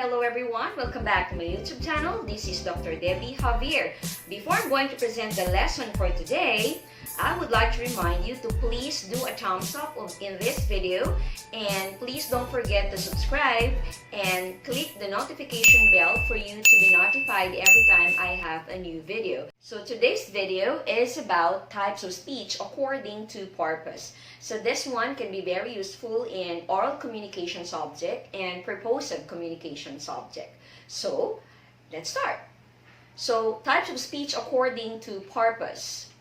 Hello everyone, welcome back to my YouTube channel. This is Dr. Debbie Javier. Before I'm going to present the lesson for today, I would like to remind you to please do a thumbs up in this video, and please don't forget to subscribe and click the notification bell for you to be notified every time I have a new video. So today's video is about types of speech according to purpose. So this one can be very useful in oral communication subject and purposive communication subject. So let's start. So types of speech according to purpose.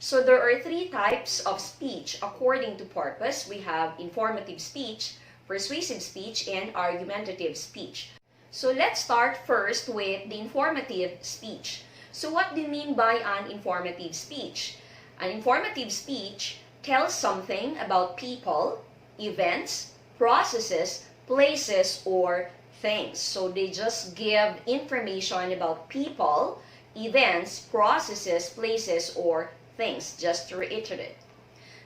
So there are three types of speech according to purpose. We have informative speech, persuasive speech, and argumentative speech. So let's start first with the informative speech. So what do you mean by an informative speech? An informative speech tells something about people, events, processes, places, or things. So they just give information about people, events, processes, places, or things, just to reiterate.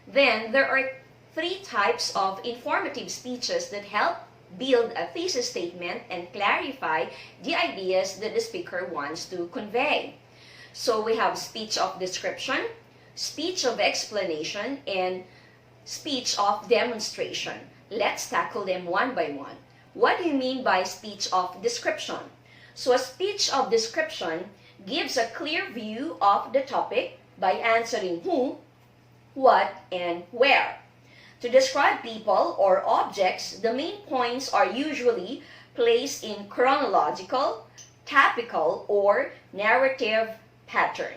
Then there are three types of informative speeches that help build a thesis statement and clarify the ideas that the speaker wants to convey. So we have speech of description, speech of explanation, and speech of demonstration. Let's tackle them one by one. What do you mean by speech of description? So a speech of description gives a clear view of the topic by answering who, what, and where. To describe people or objects, the main points are usually placed in chronological, topical, or narrative pattern.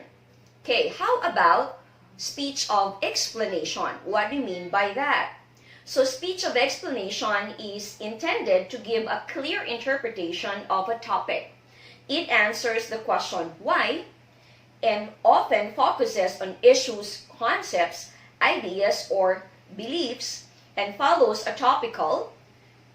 Okay, how about speech of explanation? What do you mean by that? So speech of explanation is intended to give a clear interpretation of a topic. It answers the question why and often focuses on issues, concepts, ideas, or beliefs, and follows a topical,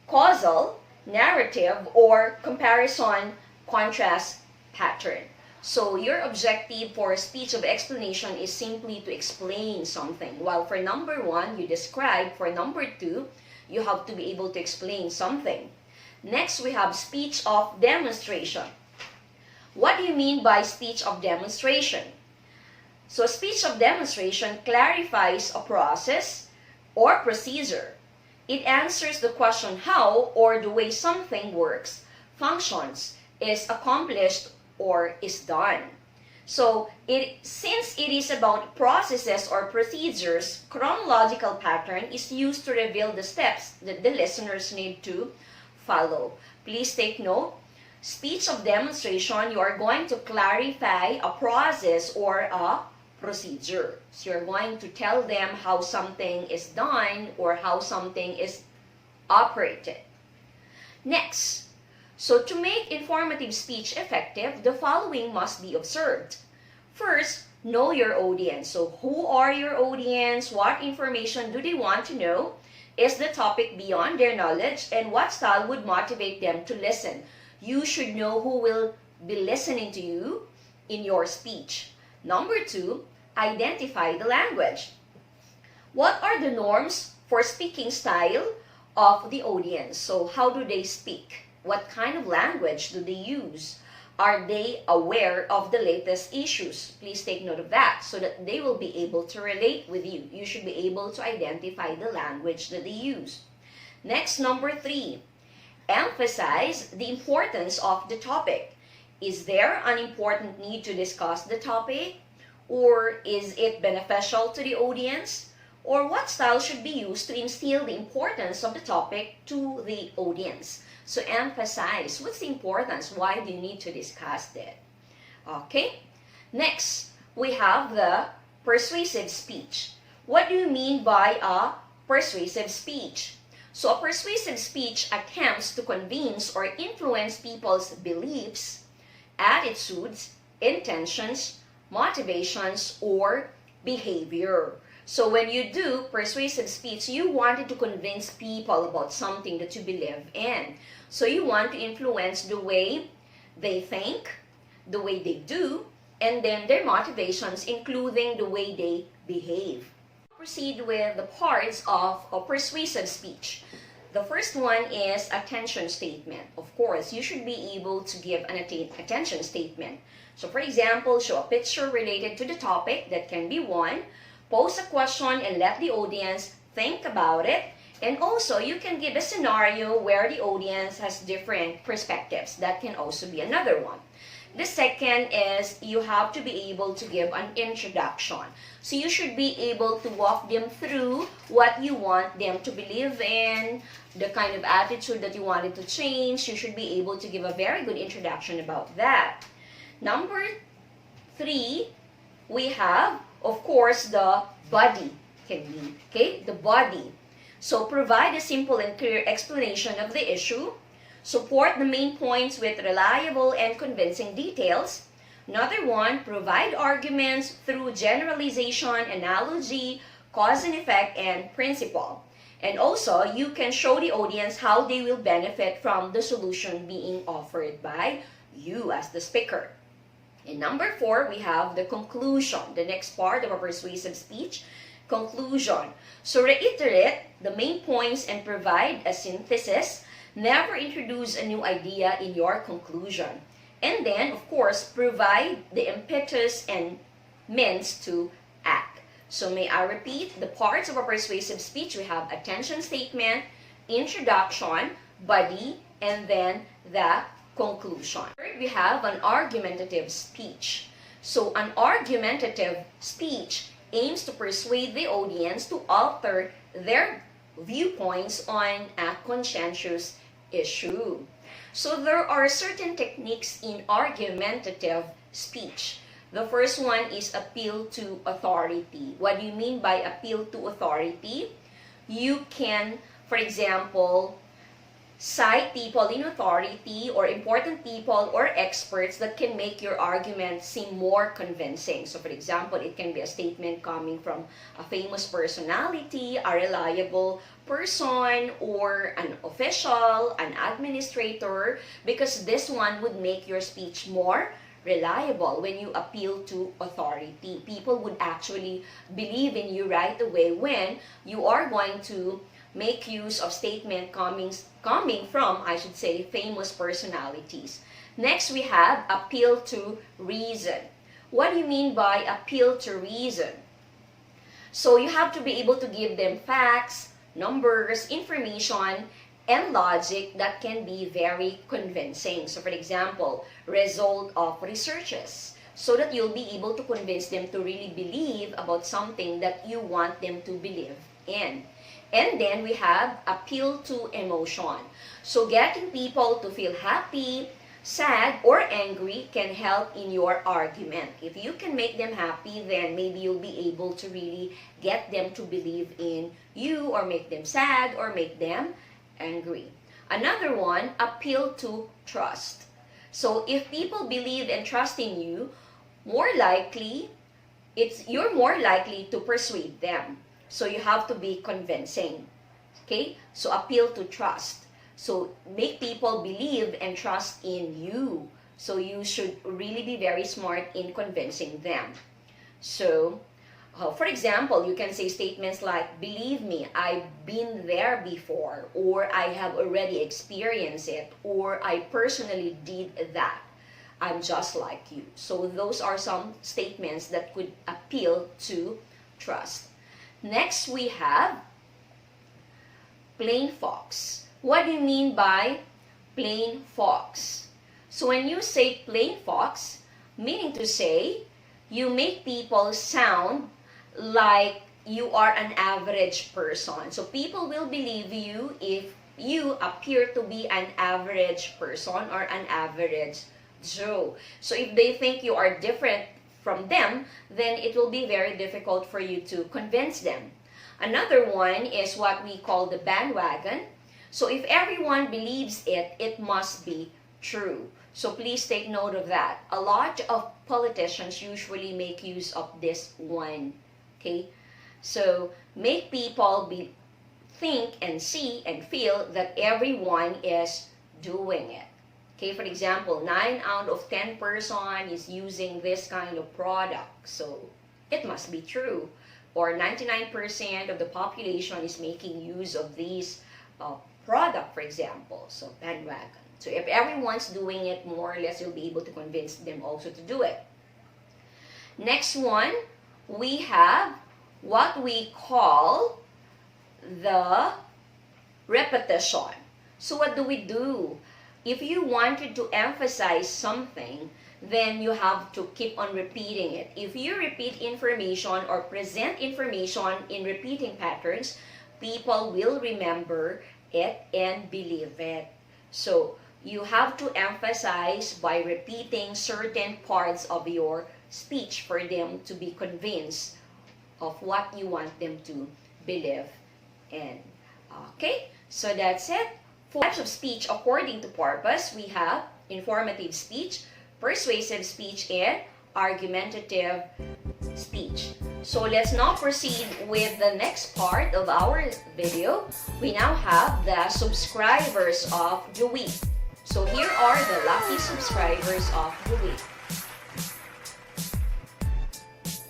causal, narrative, or comparison contrast pattern. So your objective for speech of explanation is simply to explain something. While for number one, you describe. For number two, you have to be able to explain something. Next, we have speech of demonstration. What do you mean by speech of demonstration? So speech of demonstration clarifies a process or procedure. It answers the question how or the way something works, functions, is accomplished, or is done. So since it is about processes or procedures, chronological pattern is used to reveal the steps that the listeners need to follow. Please take note. Speech of demonstration, you are going to clarify a process or a procedure. So you're going to tell them how something is done or how something is operated. Next, so to make informative speech effective, the following must be observed. First, know your audience. So who are your audience? What information do they want to know? Is the topic beyond their knowledge? And what style would motivate them to listen? You should know who will be listening to you in your speech. Number two, identify the language. What are the norms for speaking style of the audience? So how do they speak? What kind of language do they use? Are they aware of the latest issues? Please take note of that so that they will be able to relate with you. You should be able to identify the language that they use. Next, number three, emphasize the importance of the topic. Is there an important need to discuss the topic? Or is it beneficial to the audience? Or what style should be used to instill the importance of the topic to the audience? So emphasize. What's the importance? Why do you need to discuss that? Okay. Next, we have the persuasive speech. What do you mean by a persuasive speech? So a persuasive speech attempts to convince or influence people's beliefs, attitudes, intentions, motivations, or behavior. So when you do persuasive speech, you wanted to convince people about something that you believe in. So you want to influence the way they think, the way they do, and then their motivations, including the way they behave. Proceed with the parts of a persuasive speech. The first one is attention statement. Of course, you should be able to give an attention statement. So for example, show a picture related to the topic. That can be one. Pose a question and let the audience think about it. And also, you can give a scenario where the audience has different perspectives. That can also be another one. The second is you have to be able to give an introduction. So you should be able to walk them through what you want them to believe in, the kind of attitude that you wanted to change. You should be able to give a very good introduction about that. Number 3, we have, of course, the body can be, okay, the body. So provide a simple and clear explanation of the issue. Support the main points with reliable and convincing details. Another one, provide arguments through generalization, analogy, cause and effect, and principle. And also, you can show the audience how they will benefit from the solution being offered by you as the speaker. And number 4, we have the conclusion, the next part of a persuasive speech, conclusion. So reiterate the main points and provide a synthesis. Never introduce a new idea in your conclusion. And then, of course, provide the impetus and means to act. So may I repeat, the parts of a persuasive speech, we have attention statement, introduction, body, and then the conclusion. Third, we have an argumentative speech. So an argumentative speech aims to persuade the audience to alter their viewpoints on a conscientious issue. So there are certain techniques in argumentative speech. The first one is appeal to authority. What do you mean by appeal to authority? You can, for example, cite people in authority or important people or experts that can make your argument seem more convincing. So for example, it can be a statement coming from a famous personality, a reliable person, or an official, an administrator, because this one would make your speech more reliable. When you appeal to authority, people would actually believe in you right away when you are going to make use of statement coming from, I should say, famous personalities. Next, we have appeal to reason. What do you mean by appeal to reason? So you have to be able to give them facts, numbers, information, and logic that can be very convincing. So for example, result of researches, so that you'll be able to convince them to really believe about something that you want them to believe in. And then we have appeal to emotion. So getting people to feel happy, sad, or angry can help in your argument. If you can make them happy, then maybe you'll be able to really get them to believe in you, or make them sad, or make them angry. Another one, appeal to trust. So if people believe and trust in you, you're more likely to persuade them. So you have to be convincing. Okay? So appeal to trust. So make people believe and trust in you. So you should really be very smart in convincing them. So, for example, you can say statements like, believe me, I've been there before, or I have already experienced it, or I personally did that. I'm just like you. So those are some statements that could appeal to trust. Next, we have plain fox. What do you mean by plain fox? So when you say plain fox, meaning to say, you make people sound like you are an average person. So people will believe you if you appear to be an average person or an average Joe. So if they think you are different from them, then it will be very difficult for you to convince them. Another one is what we call the bandwagon. So if everyone believes it, it must be true. So please take note of that. A lot of politicians usually make use of this one. Okay? So make people think and see and feel that everyone is doing it. Okay, for example, 9 out of 10 person is using this kind of product, so it must be true. Or 99% of the population is making use of these product, for example. So, bandwagon. So, if everyone's doing it, more or less, you'll be able to convince them also to do it. Next one, we have what we call the repetition. So, what do? If you wanted to emphasize something, then you have to keep on repeating it. If you repeat information or present information in repeating patterns, people will remember it and believe it. So, you have to emphasize by repeating certain parts of your speech for them to be convinced of what you want them to believe in. Okay, so that's it. 4 types of speech according to purpose. We have informative speech, persuasive speech, and argumentative speech. So let's now proceed with the next part of our video. We now have the subscribers of the week. So here are the lucky subscribers of the week.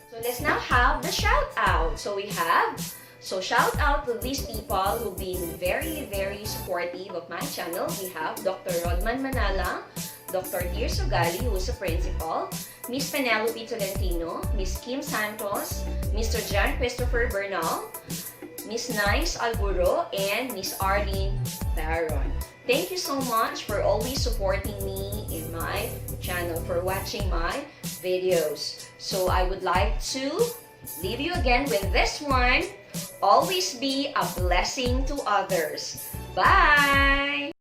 So let's now have the shout out. So shout out to these people who've been very, very supportive of my channel. We have Dr. Rodman Manala, Dr. Tirso Gali, who is a principal, Miss Penelope Tolentino, Miss Kim Santos, Mr. John Christopher Bernal, Miss Nice Alguro, and Miss Arlene Baron. Thank you so much for always supporting me in my channel, for watching my videos. So I would like to leave you again with this one. Always be a blessing to others. Bye!